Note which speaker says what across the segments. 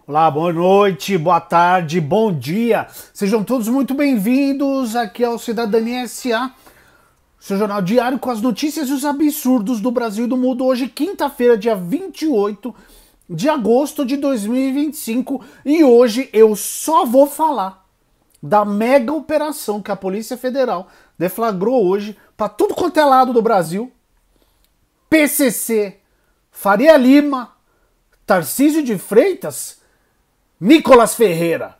Speaker 1: Olá, boa noite, boa tarde, bom dia. Sejam todos muito bem-vindos aqui ao Cidadania SA, seu jornal diário com as notícias e os absurdos do Brasil e do mundo. Hoje, quinta-feira, dia 28 de agosto de 2025. E hoje eu só vou falar da mega operação que a Polícia Federal deflagrou hoje para tudo quanto é lado do Brasil. PCC, Faria Lima, Tarcísio de Freitas, Nicolas Ferreira.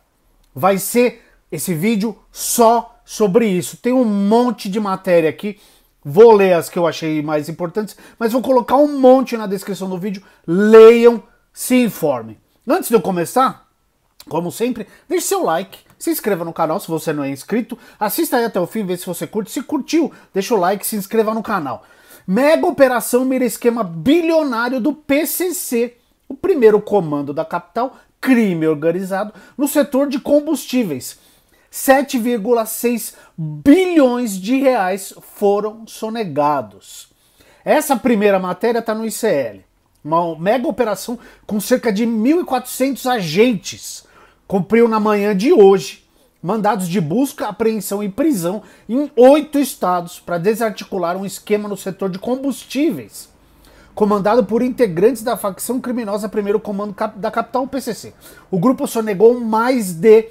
Speaker 1: Vai ser esse vídeo só sobre isso. Tem um monte de matéria aqui. Vou ler as que eu achei mais importantes, mas vou colocar um monte na descrição do vídeo. Leiam, se informem. Antes de eu começar, como sempre, deixe seu like, se inscreva no canal se você não é inscrito, assista aí até o fim, vê se você curte. Se curtiu, deixa o like, se inscreva no canal. Mega operação mira esquema bilionário do PCC, o primeiro comando da capital, crime organizado no setor de combustíveis. 7,6 bilhões de reais foram sonegados. Essa primeira matéria está no ICL. Uma mega operação com cerca de 1.400 agentes cumpriu na manhã de hoje mandados de busca, apreensão e prisão em 8 estados para desarticular um esquema no setor de combustíveis, comandado por integrantes da facção criminosa Primeiro Comando da capital, o PCC. O grupo sonegou mais de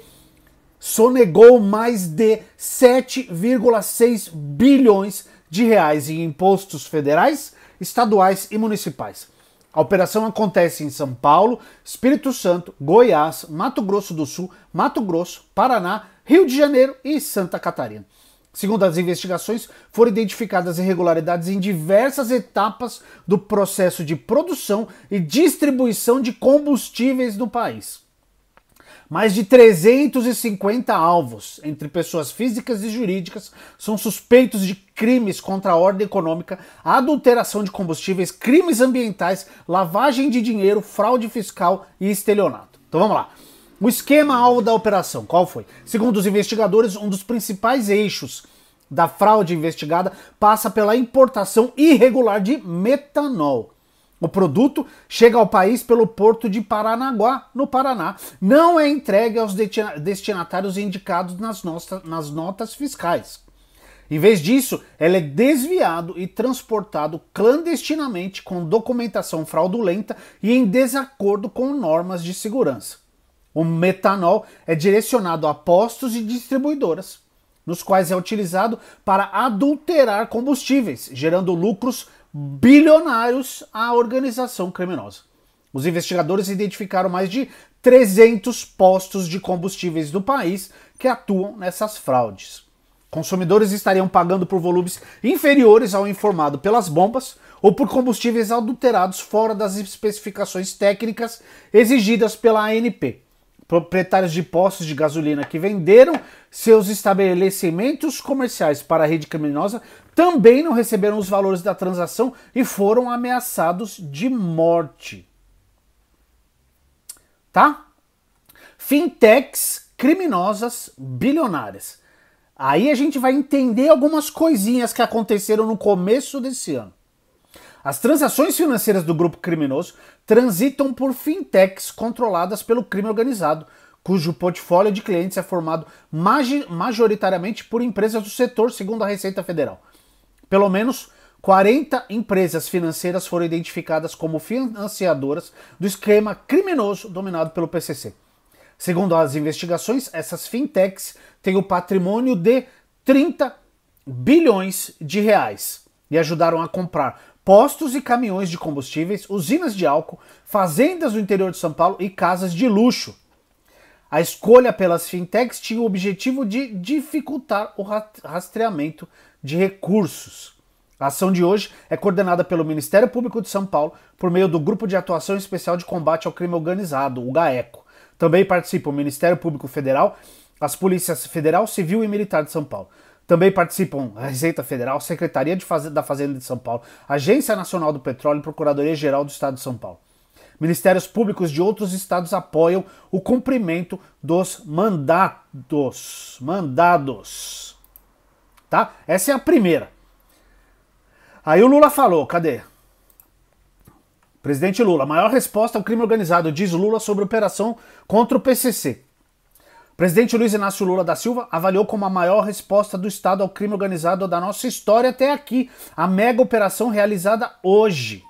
Speaker 1: 7,6 bilhões de reais em impostos federais, estaduais e municipais. A operação acontece em São Paulo, Espírito Santo, Goiás, Mato Grosso do Sul, Mato Grosso, Paraná, Rio de Janeiro e Santa Catarina. Segundo as investigações, foram identificadas irregularidades em diversas etapas do processo de produção e distribuição de combustíveis no país. Mais de 350 alvos, entre pessoas físicas e jurídicas, são suspeitos de crimes contra a ordem econômica, adulteração de combustíveis, crimes ambientais, lavagem de dinheiro, fraude fiscal e estelionato. Então vamos lá. O esquema-alvo da operação, qual foi? Segundo os investigadores, um dos principais eixos da fraude investigada passa pela importação irregular de metanol. O produto chega ao país pelo porto de Paranaguá, no Paraná. Não é entregue aos destinatários indicados nas notas fiscais. Em vez disso, ele é desviado e transportado clandestinamente com documentação fraudulenta e em desacordo com normas de segurança. O metanol é direcionado a postos e distribuidoras, nos quais é utilizado para adulterar combustíveis, gerando lucros bilionários à organização criminosa. Os investigadores identificaram mais de 300 postos de combustíveis do país que atuam nessas fraudes. Consumidores estariam pagando por volumes inferiores ao informado pelas bombas ou por combustíveis adulterados fora das especificações técnicas exigidas pela ANP. Proprietários de postos de gasolina que venderam seus estabelecimentos comerciais para a rede criminosa também não receberam os valores da transação e foram ameaçados de morte. Tá? Fintechs criminosas bilionárias. Aí a gente vai entender algumas coisinhas que aconteceram no começo desse ano. As transações financeiras do grupo criminoso transitam por fintechs controladas pelo crime organizado, cujo portfólio de clientes é formado majoritariamente por empresas do setor, segundo a Receita Federal. Pelo menos 40 empresas financeiras foram identificadas como financiadoras do esquema criminoso dominado pelo PCC. Segundo as investigações, essas fintechs têm o patrimônio de 30 bilhões de reais e ajudaram a comprar postos e caminhões de combustíveis, usinas de álcool, fazendas no interior de São Paulo e casas de luxo. A escolha pelas fintechs tinha o objetivo de dificultar o rastreamento de recursos. A ação de hoje é coordenada pelo Ministério Público de São Paulo por meio do Grupo de Atuação Especial de Combate ao Crime Organizado, o GAECO. Também participam o Ministério Público Federal, as Polícias Federal, Civil e Militar de São Paulo. Também participam a Receita Federal, Secretaria da Fazenda de São Paulo, Agência Nacional do Petróleo e Procuradoria-Geral do Estado de São Paulo. Ministérios públicos de outros estados apoiam o cumprimento dos mandados. Tá? Essa é a primeira. Aí o Lula falou, cadê? Presidente Lula, maior resposta ao crime organizado, diz Lula sobre operação contra o PCC. Presidente Luiz Inácio Lula da Silva avaliou como a maior resposta do Estado ao crime organizado da nossa história até aqui, a mega operação realizada hoje.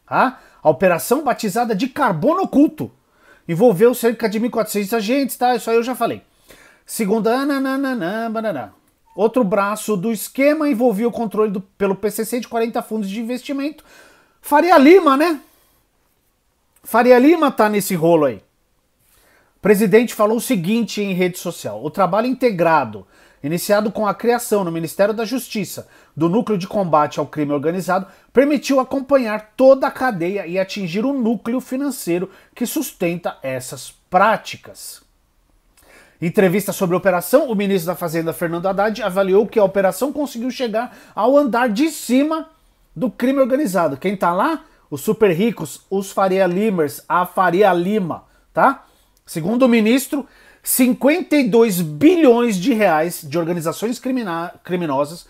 Speaker 1: Tá? A operação batizada de Carbono Oculto envolveu cerca de 1.400 agentes, tá? Isso aí eu já falei. Segunda, outro braço do esquema envolvia o controle pelo PCC de 40 fundos de investimento. Faria Lima, né? Faria Lima tá nesse rolo aí. O presidente falou o seguinte em rede social: o trabalho integrado, iniciado com a criação no Ministério da Justiça do Núcleo de Combate ao Crime Organizado, permitiu acompanhar toda a cadeia e atingir o núcleo financeiro que sustenta essas práticas. Em entrevista sobre a operação, o ministro da Fazenda, Fernando Haddad, avaliou que a operação conseguiu chegar ao andar de cima do crime organizado. Quem tá lá? Os super ricos, os Faria Limers, a Faria Lima, tá? Segundo o ministro, 52 bilhões de reais de organizações criminosas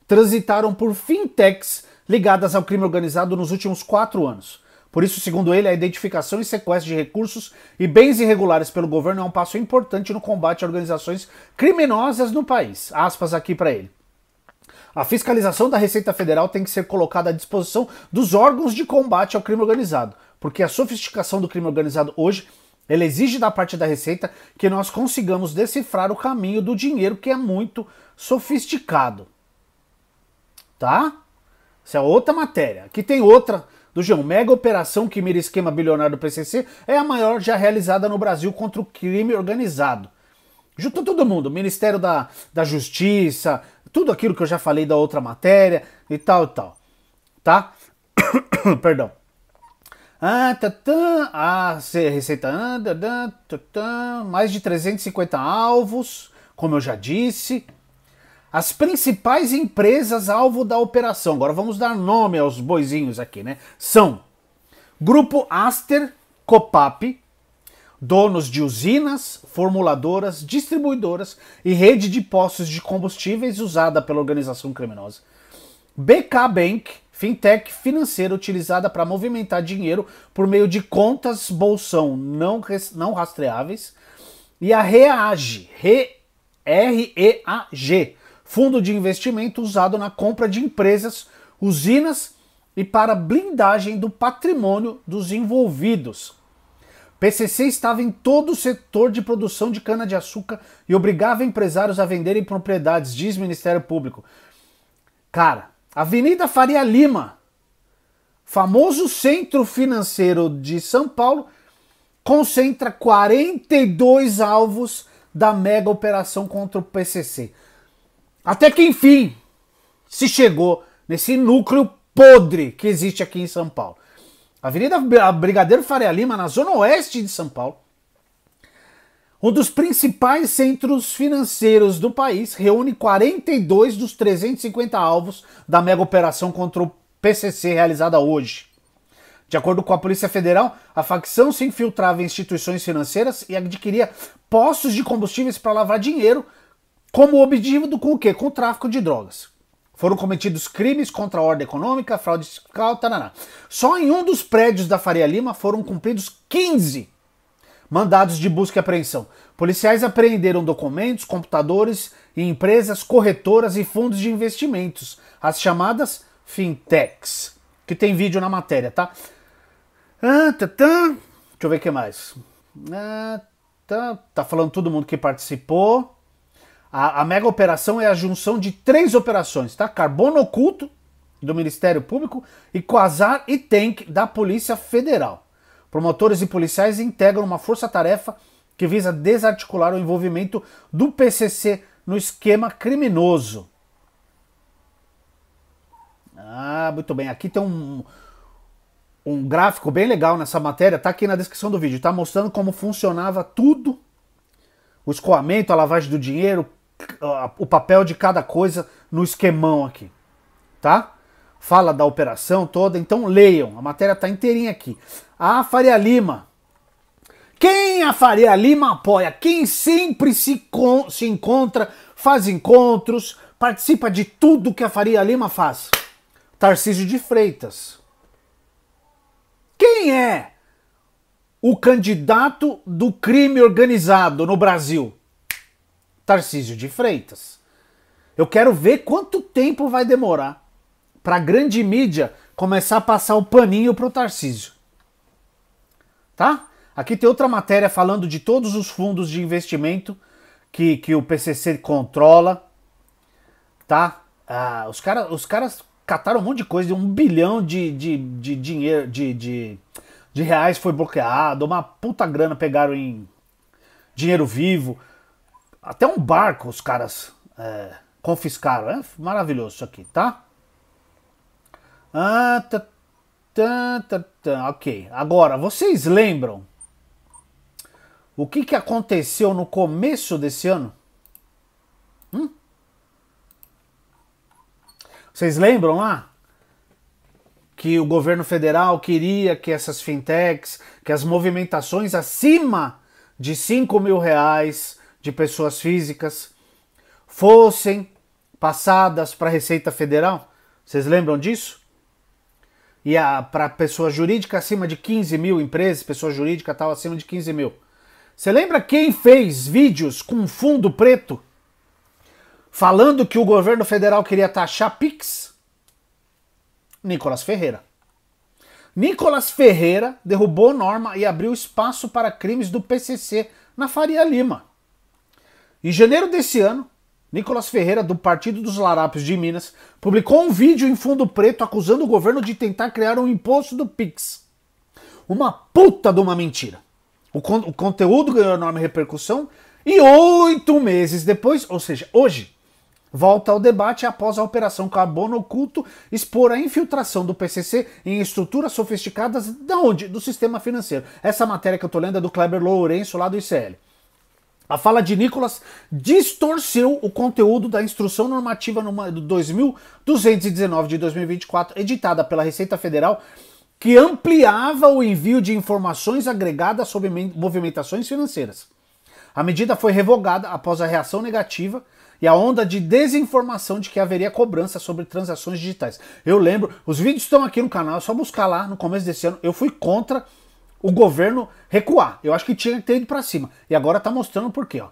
Speaker 1: transitaram por fintechs ligadas ao crime organizado nos últimos 4 anos. Por isso, segundo ele, a identificação e sequestro de recursos e bens irregulares pelo governo é um passo importante no combate a organizações criminosas no país. Aspas aqui para ele. A fiscalização da Receita Federal tem que ser colocada à disposição dos órgãos de combate ao crime organizado, porque a sofisticação do crime organizado hoje, ele exige da parte da Receita que nós consigamos decifrar o caminho do dinheiro, que é muito sofisticado. Tá? Essa é outra matéria. Aqui tem outra do G1. Mega operação que mira esquema bilionário do PCC é a maior já realizada no Brasil contra o crime organizado. Juntou todo mundo, Ministério da Justiça, tudo aquilo que eu já falei da outra matéria e tal e tal. Tá? Perdão. A Receita mais de 350 alvos, como eu já disse. As principais empresas alvo da operação, agora vamos dar nome aos boizinhos aqui, né? São Grupo Aster Copap, donos de usinas, formuladoras, distribuidoras e rede de postos de combustíveis usada pela organização criminosa. BK Bank, fintech financeira utilizada para movimentar dinheiro por meio de contas bolsão não rastreáveis. E a REAG, REAG, fundo de investimento usado na compra de empresas, usinas e para blindagem do patrimônio dos envolvidos. PCC estava em todo o setor de produção de cana-de-açúcar e obrigava empresários a venderem propriedades, diz Ministério Público. Cara, Avenida Faria Lima, famoso centro financeiro de São Paulo, concentra 42 alvos da mega operação contra o PCC. Até que enfim se chegou nesse núcleo podre que existe aqui em São Paulo. Avenida Brigadeiro Faria Lima, na zona oeste de São Paulo, um dos principais centros financeiros do país, reúne 42 dos 350 alvos da mega operação contra o PCC realizada hoje. De acordo com a Polícia Federal, a facção se infiltrava em instituições financeiras e adquiria postos de combustíveis para lavar dinheiro, como objetivo com o quê? Com o tráfico de drogas. Foram cometidos crimes contra a ordem econômica, fraude fiscal, taraná. Só em um dos prédios da Faria Lima foram cumpridos 15 mandados de busca e apreensão. Policiais apreenderam documentos, computadores e empresas corretoras e fundos de investimentos, as chamadas fintechs, que tem vídeo na matéria, tá? Deixa eu ver o que mais. Tá falando todo mundo que participou. A mega operação é a junção de 3 operações, tá? Carbono Oculto, do Ministério Público, e Quasar e Tank, da Polícia Federal. Promotores e policiais integram uma força-tarefa que visa desarticular o envolvimento do PCC no esquema criminoso. Muito bem. Aqui tem um gráfico bem legal nessa matéria, tá aqui na descrição do vídeo, tá mostrando como funcionava tudo, o escoamento, a lavagem do dinheiro, o papel de cada coisa no esquemão aqui, tá? Fala da operação toda, então leiam, a matéria tá inteirinha aqui. A Faria Lima. Quem a Faria Lima apoia? Quem sempre se encontra, faz encontros, participa de tudo que a Faria Lima faz? Tarcísio de Freitas. Quem é o candidato do crime organizado no Brasil? Tarcísio de Freitas. Eu quero ver quanto tempo vai demorar para a grande mídia começar a passar o paninho pro Tarcísio. Tá? Aqui tem outra matéria falando de todos os fundos de investimento que o PCC controla. Tá? Os caras cataram um monte de coisa, 1 bilhão de dinheiro, de reais foi bloqueado, uma puta grana pegaram em dinheiro vivo. Até um barco os caras confiscaram. É maravilhoso isso aqui, tá? Ok. Agora, vocês lembram o que aconteceu no começo desse ano? Vocês lembram lá? Que o governo federal queria que essas fintechs, que as movimentações acima de R$ 5.000 de pessoas físicas fossem passadas para a Receita Federal? Vocês lembram disso? E para pessoa jurídica acima de 15 mil, empresas, pessoa jurídica tal acima de 15 mil. Você lembra quem fez vídeos com fundo preto falando que o governo federal queria taxar Pix? Nicolas Ferreira. Nicolas Ferreira derrubou norma e abriu espaço para crimes do PCC na Faria Lima. Em janeiro desse ano, Nicolas Ferreira, do Partido dos Larápios de Minas, publicou um vídeo em fundo preto acusando o governo de tentar criar um imposto do Pix. Uma puta de uma mentira. O conteúdo ganhou enorme repercussão e 8 meses depois, ou seja, hoje, volta ao debate após a Operação Carbono Oculto expor a infiltração do PCC em estruturas sofisticadas da onde? Do sistema financeiro. Essa matéria que eu tô lendo é do Kleber Lourenço, lá do ICL. A fala de Nicolas distorceu o conteúdo da Instrução Normativa 2219 de 2024, editada pela Receita Federal, que ampliava o envio de informações agregadas sobre movimentações financeiras. A medida foi revogada após a reação negativa e a onda de desinformação de que haveria cobrança sobre transações digitais. Eu lembro, os vídeos estão aqui no canal, é só buscar lá no começo desse ano. Eu fui contra o governo recuar. Eu acho que tinha que ter ido para cima. E agora está mostrando por quê. Ó.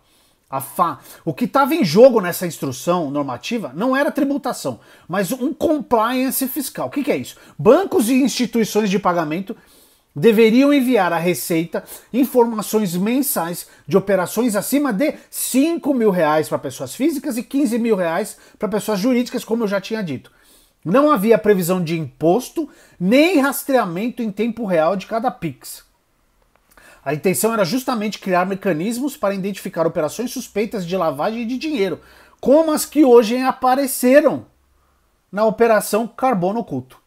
Speaker 1: O que estava em jogo nessa instrução normativa não era tributação, mas um compliance fiscal. O que é isso? Bancos e instituições de pagamento deveriam enviar à Receita informações mensais de operações acima de R$ 5.000 para pessoas físicas e R$ 15.000 para pessoas jurídicas, como eu já tinha dito. Não havia previsão de imposto nem rastreamento em tempo real de cada Pix. A intenção era justamente criar mecanismos para identificar operações suspeitas de lavagem de dinheiro, como as que hoje apareceram na Operação Carbono Oculto.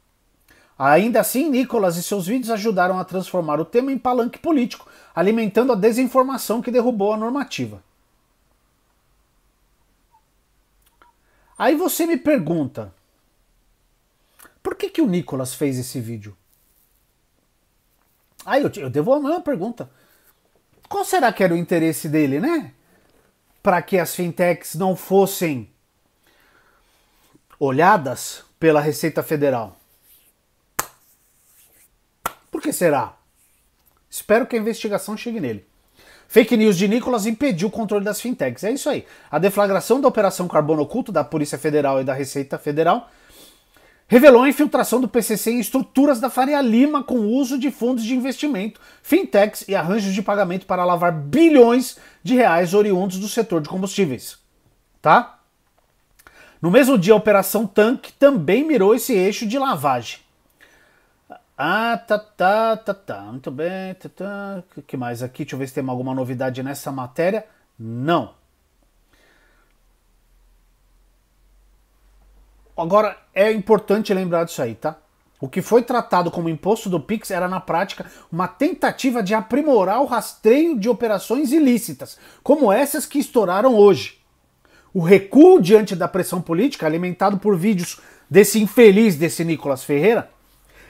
Speaker 1: Ainda assim, Nicolas e seus vídeos ajudaram a transformar o tema em palanque político, alimentando a desinformação que derrubou a normativa. Aí você me pergunta, por que o Nicolas fez esse vídeo? Aí eu devo a mesma pergunta. Qual será que era o interesse dele, né? Para que as fintechs não fossem olhadas pela Receita Federal. Por que será? Espero que a investigação chegue nele. Fake news de Nicolas impediu o controle das fintechs. É isso aí. A deflagração da Operação Carbono Oculto da Polícia Federal e da Receita Federal revelou a infiltração do PCC em estruturas da Faria Lima com o uso de fundos de investimento, fintechs e arranjos de pagamento para lavar bilhões de reais oriundos do setor de combustíveis. Tá? No mesmo dia, a Operação Tanque também mirou esse eixo de lavagem. Muito bem. O que mais aqui? Deixa eu ver se tem alguma novidade nessa matéria. Não. Agora, é importante lembrar disso aí, tá? O que foi tratado como imposto do Pix era, na prática, uma tentativa de aprimorar o rastreio de operações ilícitas, como essas que estouraram hoje. O recuo diante da pressão política, alimentado por vídeos desse infeliz, desse Nicolas Ferreira,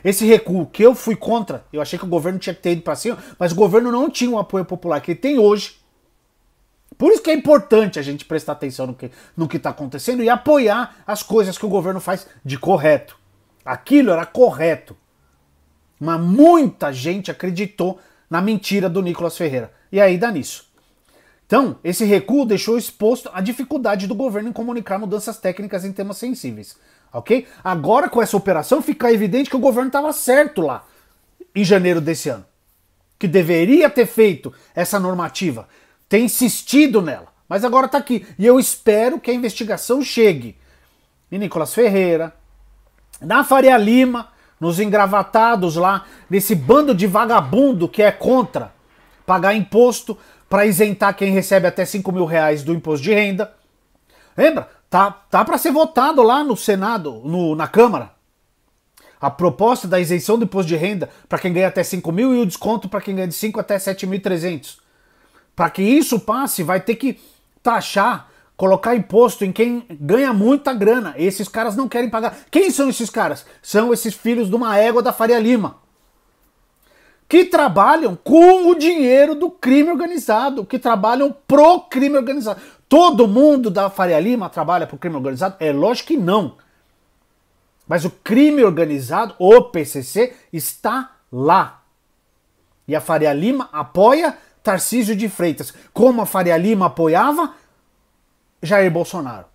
Speaker 1: esse recuo que eu fui contra, eu achei que o governo tinha que ter ido para cima, mas o governo não tinha o apoio popular que ele tem hoje. Por isso que é importante a gente prestar atenção no que está acontecendo e apoiar as coisas que o governo faz de correto. Aquilo era correto. Mas muita gente acreditou na mentira do Nicolas Ferreira. E aí dá nisso. Então, esse recuo deixou exposto a dificuldade do governo em comunicar mudanças técnicas em temas sensíveis. Ok? Agora, com essa operação, fica evidente que o governo estava certo lá, em janeiro desse ano. Que deveria ter feito essa normativa, ter insistido nela. Mas agora está aqui. E eu espero que a investigação chegue em Nicolas Ferreira, na Faria Lima, nos engravatados lá, nesse bando de vagabundo que é contra pagar imposto para isentar quem recebe até 5 mil reais do imposto de renda. Lembra? Tá para ser votado lá no Senado, na Câmara. A proposta da isenção do imposto de renda para quem ganha até 5 mil e o desconto para quem ganha de 5 até 7.300. Para que isso passe, vai ter que taxar, colocar imposto em quem ganha muita grana. Esses caras não querem pagar. Quem são esses caras? São esses filhos de uma égua da Faria Lima, que trabalham com o dinheiro do crime organizado, que trabalham pro crime organizado. Todo mundo da Faria Lima trabalha pro crime organizado? É lógico que não. Mas o crime organizado, o PCC, está lá. E a Faria Lima apoia Tarcísio de Freitas, como a Faria Lima apoiava Jair Bolsonaro.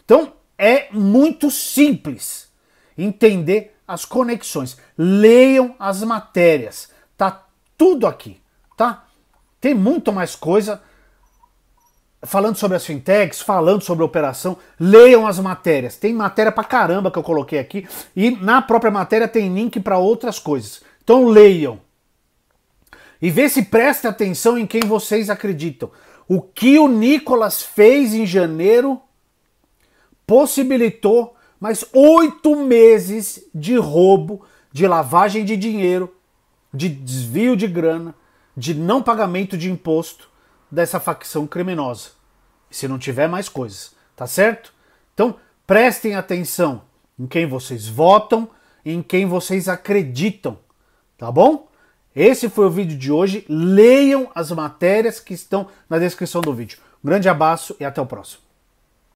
Speaker 1: Então, é muito simples entender as conexões. Leiam as matérias. Tá tudo aqui, tá? Tem muito mais coisa falando sobre as fintechs, falando sobre a operação. Leiam as matérias. Tem matéria pra caramba que eu coloquei aqui e na própria matéria tem link para outras coisas. Então leiam. E vê se presta atenção em quem vocês acreditam. O que o Nicolas fez em janeiro possibilitou mais 8 meses de roubo, de lavagem de dinheiro, de desvio de grana, de não pagamento de imposto dessa facção criminosa. Se não tiver mais coisas, tá certo? Então, prestem atenção em quem vocês votam e em quem vocês acreditam, tá bom? Esse foi o vídeo de hoje. Leiam as matérias que estão na descrição do vídeo. Um grande abraço e até o próximo.